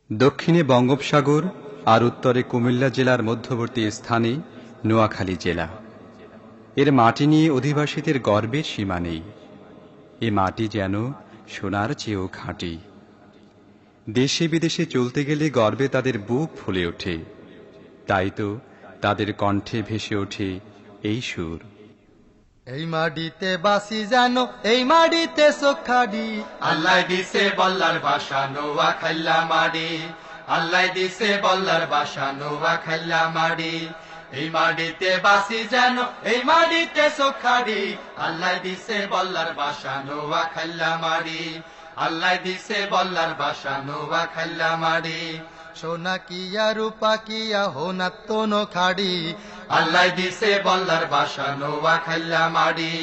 দক্ষিণে বঙ্গোপসাগর আর উত্তরে কুমিল্লা জেলার মধ্যবর্তী স্থানে নোয়াখালী জেলা। এর মাটি নিয়ে অধিবাসীদের গর্বের সীমা নেই। এ মাটি যেন সোনার চেয়েও খাঁটি। দেশে বিদেশে চলতে গেলে গর্বে তাদের বুক ফুলে ওঠে। তাই তো তাদের কণ্ঠে ভেসে ওঠে এই সুর। এই মাটিতে বাসি জানো, এই মাটিতে চোখাডি, আল্লাহ দিছে বল্লার ভাষা নোয়াখাইলা মাড়ি। আল্লাহ দিছে বল্লার ভাষা নোয়াখাইলা মাড়ি। এই মাটিতে বাসি যেন, এই মাটিতে চোখাডি, আল্লাহ দিছে বল্লার ভাষা নোয়াখাইলা মাড়ি। আল্লাহ দিছে বল্লার ভাষা নোয়াখাইলা মাড়ি। সোনা কিয়া রূপা কিয়া হোনা তোনো খাড়ি, আল্লাহ দিছে বল্লার ভাষা নোয়াখাইলা মাড়ি।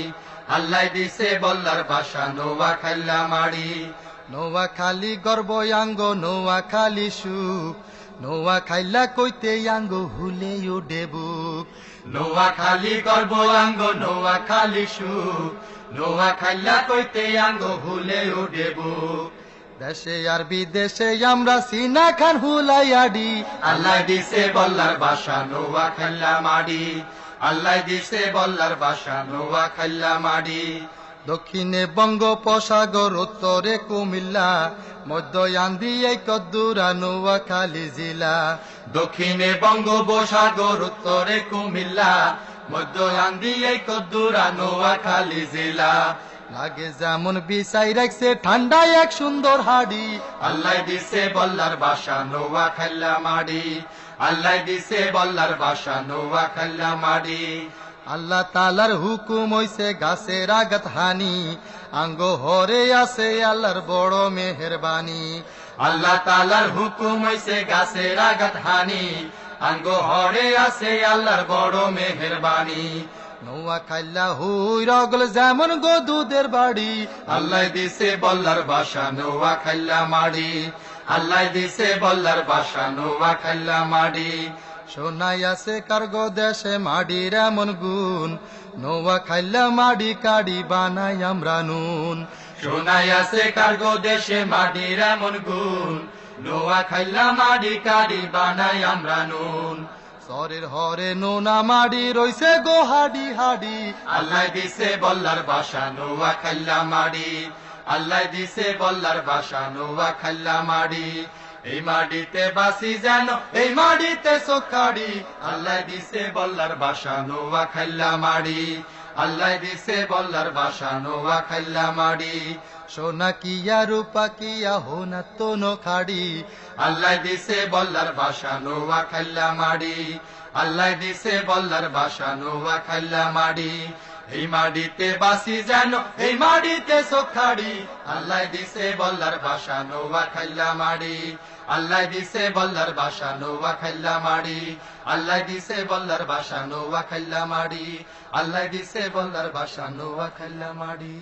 আল্লাহ দিছে বল্লার ভাষা নোয়াখাইলা মাড়ি। নোয়াখালী গর্বয়াঙ্গ নোয়াখালী সুখ, নোয়াখাইলা কইতে আঙ্গ হুলে উডে বুক। নোয়াখালী গর্ব আঙ্গ নোয়াখালী সুখ, নোয়াখাইলা কইতে আঙ্গ ভুলে উঠে বুক। দেশে আর বিদেশে আমরা সিনা খান হুলাইয়াডি, আল্লাহ দিছে বল্লার ভাষা নোয়াখাইলা মাড়ি। আল্লাহ দিছে বল্লার ভাষা নোয়াখাইলা মাড়ি। দক্ষিণে বঙ্গোপসাগর উত্তরে কুমিল্লা, মধ্য আন্দি এই কদ্দুরা নোয়াখালী জেলা। দক্ষিণে বঙ্গোপসাগর উত্তরে কুমিল্লা, মধ্য আন্দি এই কদ্দুরা নোয়াখালী জেলা। লাগে যেমন বিছাই রাখছে ঠান্ডায় এক সুন্দর হাড়ি, আল্লাহ দিছে বল্লার ভাষা নোয়াখাইলা মাড়ি। আল্লাহ দিছে বল্লার ভাষা নোয়াখাইলা মাড়ি। আল্লাহ তালার হুকুম হইছে গাছের আঘাত হানি, আঙ্গ হরে আছে আল্লাহর বড় মেহেরবানি। আল্লাহ তালার হুকুম হইছে গাছের আঘাত হানি, আঙ্গ হরে আছে আল্লাহর বড় মেহেরবানি। নোয়াখাইলা হুই রগল যেমন গো দুধের বাড়ি, আল্লাহ দিছে বল্লার ভাষা নোয়াখাইলা মাড়ি। আল্লাহ দিছে বল্লার ভাষা নোয়াখাইলা মাড়ি। শোনাই আছে কার্গো দেশে মাডির এমন গুণ, নোয়াখাইলা মাডি কাড়ি বানাই আমরা নুন। শোনাই আছে কার্গো দেশে মাটির এমন গুণ, নোয়াখাইলা মাড়ি কাড়ি বানাই আমরা নুন। সরের হরে নোনা মাডি রইছে গো হাডি হাডি, আল্লাহ দিছে বল্লার ভাষা নোয়াখাইলা মাড়ি। আল্লাহ দিছে বল্লার ভাষা নোয়াখাইলা মাড়ি। এই মাটিতে বাসি যেন, এই মাটিতে চোখাডি, আল্লাহ দিছে বল্লার ভাষা নোয়াখাইলা মাড়ি। আল্লাহ দিছে বল্লার ভাষা নোয়াখাইলা মাড়ি। সোনা কিয়া রূপা কিয়া হোনা তোনো খাড়ি, আল্লাহ দিছে বল্লার ভাষা নোয়াখাইলা মাড়ি। আল্লাহ দিছে বল্লার ভাষা নোয়াখাইলা মাড়ি। এই মাটিতে বাসি যেন, এই মাটিতে চোখাডি, আল্লাহ দিছে বল্লার ভাষা নোয়াখাইলা মাড়ি। আল্লাহ দিছে বল্লার ভাষা নোয়াখাইলা মাড়ি। আল্লাহ দিছে বল্লার ভাষা নোয়াখাইলা মাড়ি। আল্লাহ দিছে বল্লার ভাষা নোয়াখাইলা মাড়ি।